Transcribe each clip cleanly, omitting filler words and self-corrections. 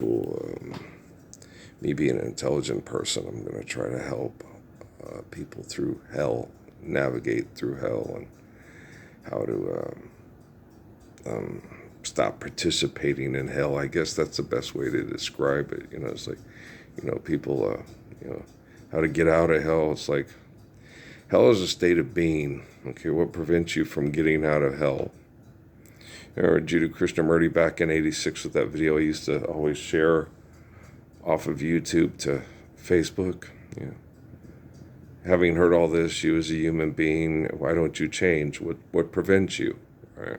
um, me being an intelligent person, I'm going to try to help people through hell, navigate through hell, and how to stop participating in hell. I guess that's the best way to describe it. It's like, people, how to get out of hell. It's like hell is a state of being. Okay, what prevents you from getting out of hell? Or Judah Krishnamurti back in '86 with that video I used to always share off of YouTube to Facebook. Having heard all this, you as a human being, why don't you change? What prevents you? Right?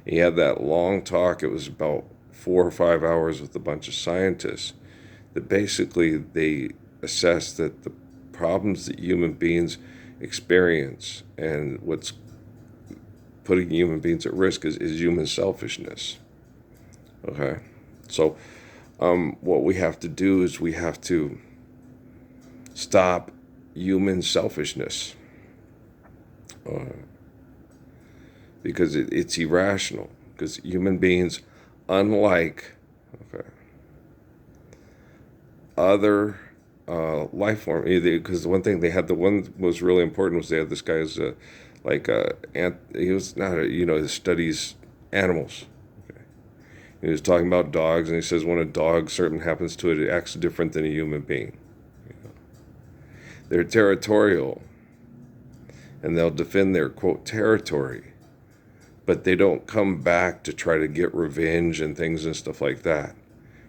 He had that long talk. It was about 4 or 5 hours with a bunch of scientists that basically they assessed that the problems that human beings experience and what's putting human beings at risk is human selfishness. Okay? So what we have to do is we have to stop human selfishness because it's irrational. Because human beings, unlike other life form, because the one thing they had, the one was really important was they had this guy's he was not he studies animals. He was talking about dogs, and he says when a dog certain happens to it, it acts different than a human being. They're territorial, and they'll defend their, quote, territory, but they don't come back to try to get revenge and things and stuff like that.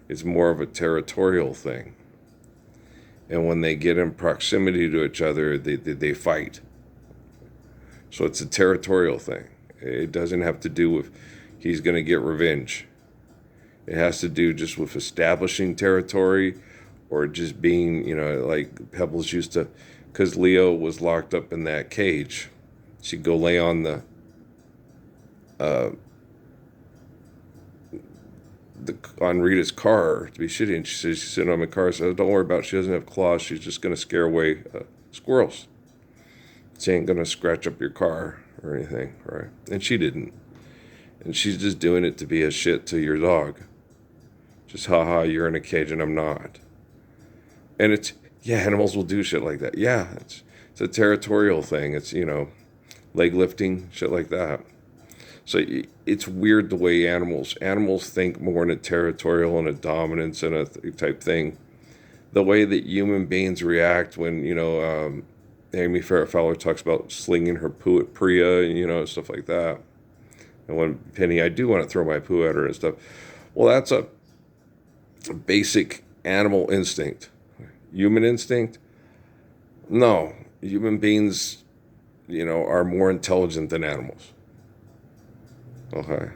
It's more of a territorial thing. And when they get in proximity to each other, they fight. So it's a territorial thing. It doesn't have to do with he's going to get revenge. It has to do just with establishing territory, or just being, like Pebbles used to, because Leo was locked up in that cage. She'd go lay on on Rita's car to be shitty, and she says she's sitting on my car. So don't worry about it. She doesn't have claws. She's just going to scare away squirrels. She ain't going to scratch up your car or anything, right? And she didn't. And she's just doing it to be a shit to your dog. Just, haha, you're in a cage and I'm not. And it's, animals will do shit like that. Yeah, it's a territorial thing. It's, leg lifting, shit like that. So it's weird the way animals think more in a territorial and a dominance and a type thing. The way that human beings react when, Amy Farrah Fowler talks about slinging her poo at Priya and, stuff like that. And when Penny, I do want to throw my poo at her and stuff. Well, that's a basic animal instinct. Human instinct? No. Human beings, are more intelligent than animals. Okay.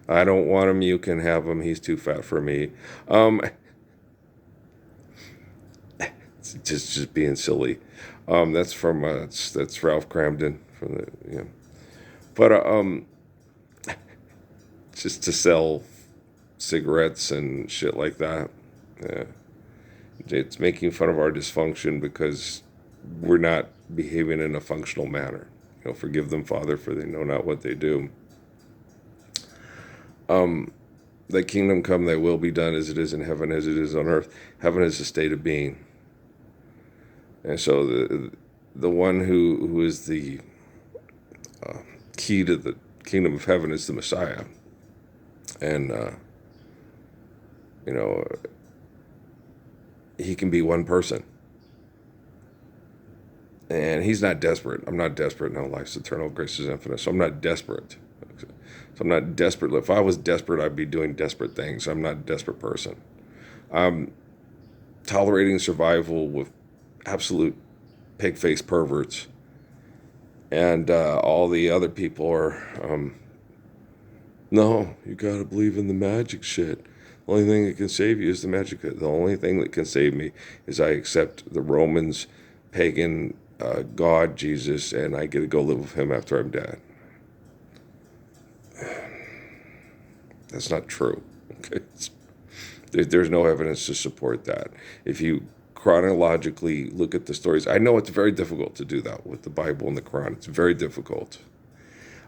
I don't want him. You can have him. He's too fat for me. It's just being silly. That's from that's Ralph Cramden from the But just to sell cigarettes and shit like that. Yeah. It's making fun of our dysfunction because we're not behaving in a functional manner. Forgive them, Father, for they know not what they do. Thy kingdom come, thy will be done as it is in heaven, as it is on earth. Heaven is a state of being. And so the one who is the key to the kingdom of heaven is the Messiah. And, he can be one person. And he's not desperate. I'm not desperate. No, life's eternal, grace is infinite. So I'm not desperate. So I'm not desperate. If I was desperate, I'd be doing desperate things. I'm not a desperate person. I'm tolerating survival with absolute pig-faced perverts. And all the other people are, no, you got to believe in the magic shit. The only thing that can save you is the magic. The only thing that can save me is I accept the Romans' pagan God, Jesus, and I get to go live with him after I'm dead. That's not true. Okay? There's no evidence to support that. If you chronologically look at the stories, I know it's very difficult to do that with the Bible and the Quran. It's very difficult.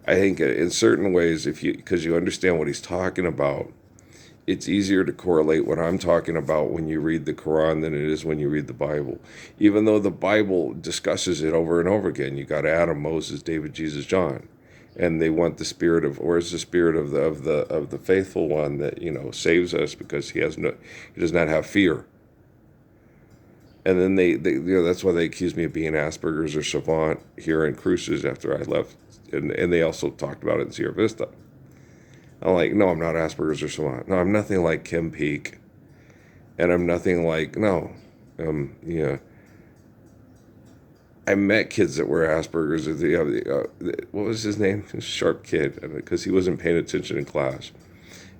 I think in certain ways, because you understand what he's talking about, it's easier to correlate what I'm talking about when you read the Quran than it is when you read the Bible. Even though the Bible discusses it over and over again. You got Adam, Moses, David, Jesus, John. And they want the spirit of, where's the spirit of the faithful one that, saves us because he does not have fear. And then they that's why they accused me of being Asperger's or savant here in Cruces after I left. And they also talked about it in Sierra Vista. I'm like, no, I'm not Asperger's or savant. No, I'm nothing like Kim Peek. And I'm nothing like, no. Yeah. I met kids that were Asperger's. What was his name? Sharp kid, because he wasn't paying attention in class.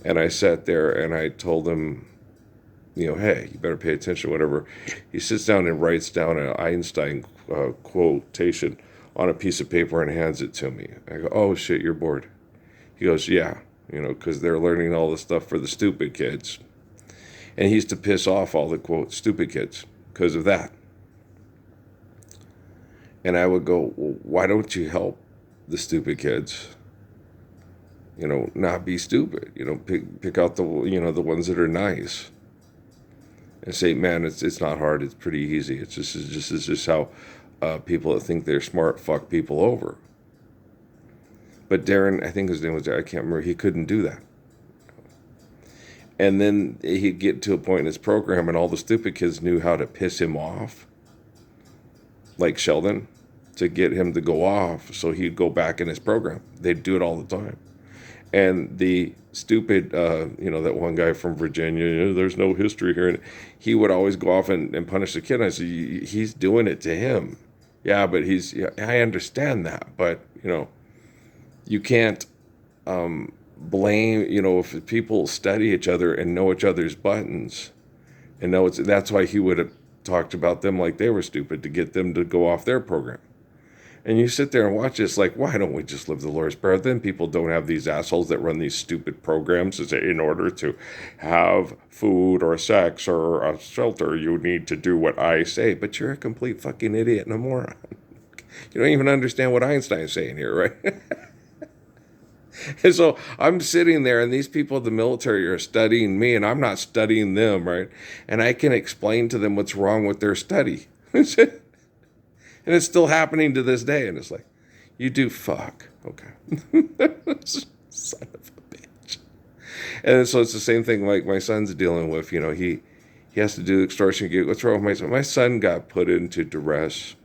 And I sat there and I told him, hey, you better pay attention, whatever. He sits down and writes down an Einstein quotation on a piece of paper and hands it to me. I go, oh, shit, you're bored. He goes, yeah. Because they're learning all the stuff for the stupid kids. And he used to piss off all the, quote, stupid kids because of that. And I would go, well, why don't you help the stupid kids, not be stupid, pick out the ones that are nice and say, man, it's not hard. It's pretty easy. It's just how people that think they're smart fuck people over. But Darren, I think his name was Darren, I can't remember, he couldn't do that. And then he'd get to a point in his program and all the stupid kids knew how to piss him off, like Sheldon, to get him to go off so he'd go back in his program. They'd do it all the time. And the stupid, that one guy from Virginia, there's no history here. And he would always go off and punish the kid. And I said, he's doing it to him. Yeah, but I understand that. But, you can't blame, if people study each other and know each other's buttons and that's why he would have talked about them like they were stupid to get them to go off their program. And you sit there and watch this like, why don't we just live the Lord's Prayer? Then people don't have these assholes that run these stupid programs that say in order to have food or sex or a shelter, you need to do what I say. But you're a complete fucking idiot and a moron. You don't even understand what Einstein's saying here, right? And so I'm sitting there and these people in the military are studying me and I'm not studying them, right? And I can explain to them what's wrong with their study. And it's still happening to this day. And it's like, you do fuck. Okay. Son of a bitch. And so it's the same thing like my son's dealing with. He has to do extortion. What's wrong with my son? My son got put into duress.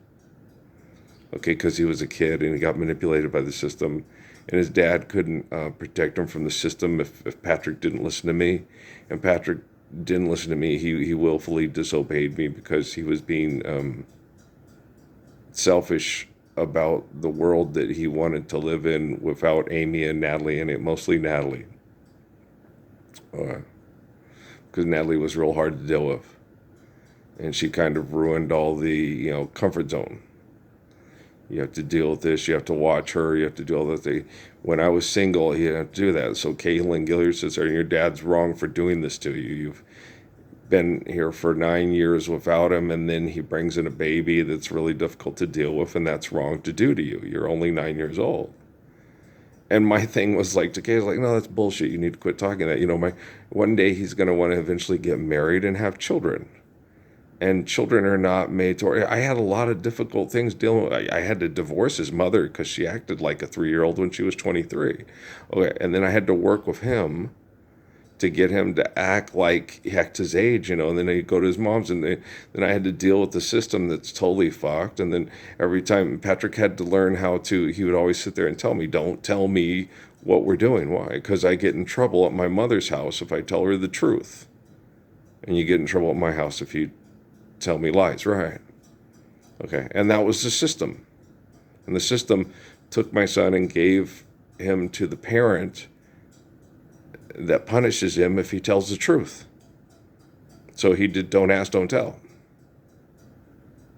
Okay, because he was a kid and he got manipulated by the system. And his dad couldn't protect him from the system if Patrick didn't listen to me. And Patrick didn't listen to me. He willfully disobeyed me because he was being selfish about the world that he wanted to live in without Amy and Natalie in it, mostly Natalie. Because Natalie was real hard to deal with. And she kind of ruined all the, comfort zone. You have to deal with this. You have to watch her. You have to do all that thing. When I was single, you had to do that. So Caitlin Gilliard says, your dad's wrong for doing this to you. You've been here for 9 years without him, and then he brings in a baby that's really difficult to deal with, and that's wrong to do to you. You're only 9 years old. And my thing was like, to Kay, was like, no, that's bullshit. You need to quit talking that. One day he's going to want to eventually get married and have children. And children are not made to. I had a lot of difficult things dealing with. I had to divorce his mother because she acted like a 3-year-old when she was 23. Okay, and then I had to work with him to get him to act like he acts his age, and then he'd go to his mom's, and then I had to deal with the system that's totally fucked. And then every time Patrick had to learn he would always sit there and tell me, don't tell me what we're doing. Why? Because I get in trouble at my mother's house if I tell her the truth. And you get in trouble at my house if you tell me lies, right? Okay, and that was the system. And the system took my son and gave him to the parent that punishes him if he tells the truth. So he did don't ask, don't tell.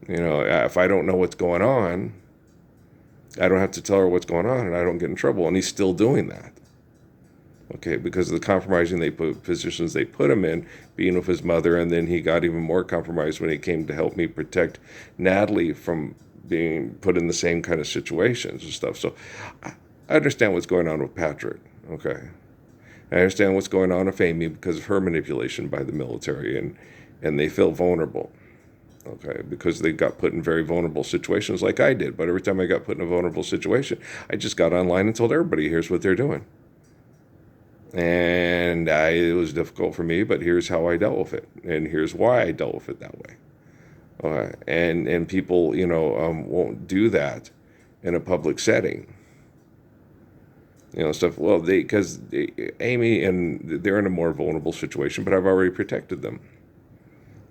If I don't know what's going on, I don't have to tell her what's going on and I don't get in trouble. And he's still doing that. Okay, because of the compromising positions they put him in, being with his mother, and then he got even more compromised when he came to help me protect Natalie from being put in the same kind of situations and stuff. So I understand what's going on with Patrick, okay? I understand what's going on with Amy because of her manipulation by the military, and they feel vulnerable. Okay, because they got put in very vulnerable situations like I did. But every time I got put in a vulnerable situation, I just got online and told everybody, here's what they're doing. And it was difficult for me, but here's how I dealt with it. And here's why I dealt with it that way. And people, won't do that in a public setting. Stuff. Well, because Amy and they're in a more vulnerable situation, but I've already protected them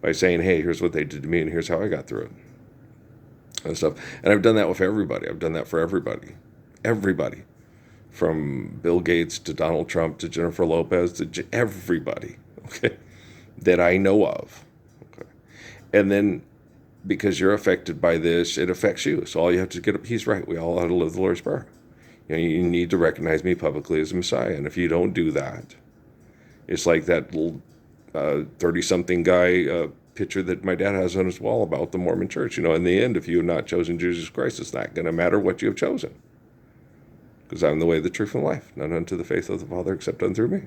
by saying, hey, here's what they did to me, and here's how I got through it, and stuff. And I've done that with everybody. I've done that for everybody, from Bill Gates to Donald Trump to Jennifer Lopez to everybody, okay, that I know of. Okay, and then because you're affected by this, it affects you. So all you have to get up. He's right. We all have to live the Lord's Prayer. You need to recognize me publicly as a Messiah. And if you don't do that, it's like that little 30-something guy picture that my dad has on his wall about the Mormon church. In the end, if you have not chosen Jesus Christ, it's not going to matter what you have chosen. Because I'm the way, the truth, and life. None unto the faith of the Father except done through me.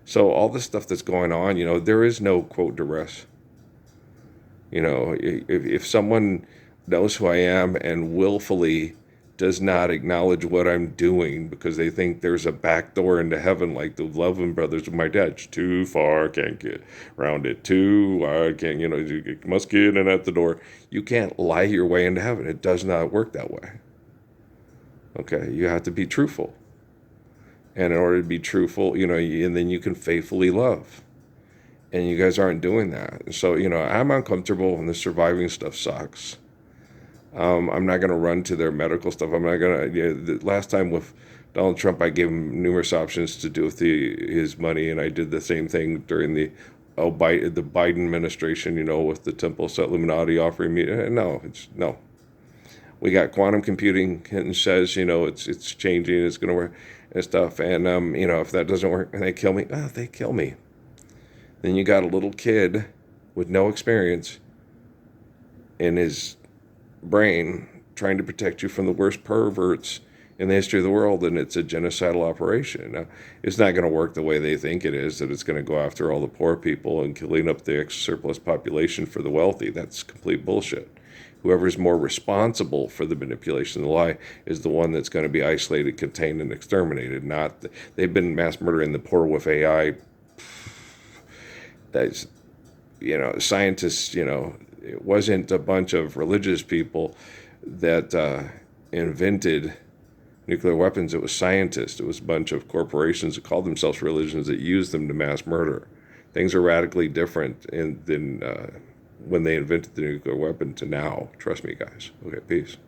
So all this stuff that's going on, there is no, quote, duress. If someone knows who I am and willfully does not acknowledge what I'm doing because they think there's a back door into heaven, like the Loving Brothers of my dad. It's too far, can't get around it. Too wide, can't, you must get in at the door. You can't lie your way into heaven. It does not work that way. Okay, you have to be truthful. And in order to be truthful, and then you can faithfully love. And you guys aren't doing that. So, I'm uncomfortable and the surviving stuff sucks. I'm not going to run to their medical stuff. I'm not going to. The last time with Donald Trump, I gave him numerous options to do with his money, and I did the same thing during the Biden administration. With the Temple Illuminati offering me. No. We got quantum computing and says it's changing, it's going to work and stuff. And if that doesn't work and they kill me, they kill me. Then you got a little kid with no experience in his brain trying to protect you from the worst perverts in the history of the world, and it's a genocidal operation. Now, it's not going to work the way they think it is, that it's going to go after all the poor people and clean up the surplus population for the wealthy. That's complete bullshit. Whoever's more responsible for the manipulation of the lie is the one that's going to be isolated, contained, and exterminated. They've been mass murdering the poor with AI. That's, scientists, it wasn't a bunch of religious people that invented nuclear weapons. It was scientists. It was a bunch of corporations that called themselves religions that used them to mass murder. Things are radically different than when they invented the nuclear weapon to now. Trust me, guys. Okay, peace.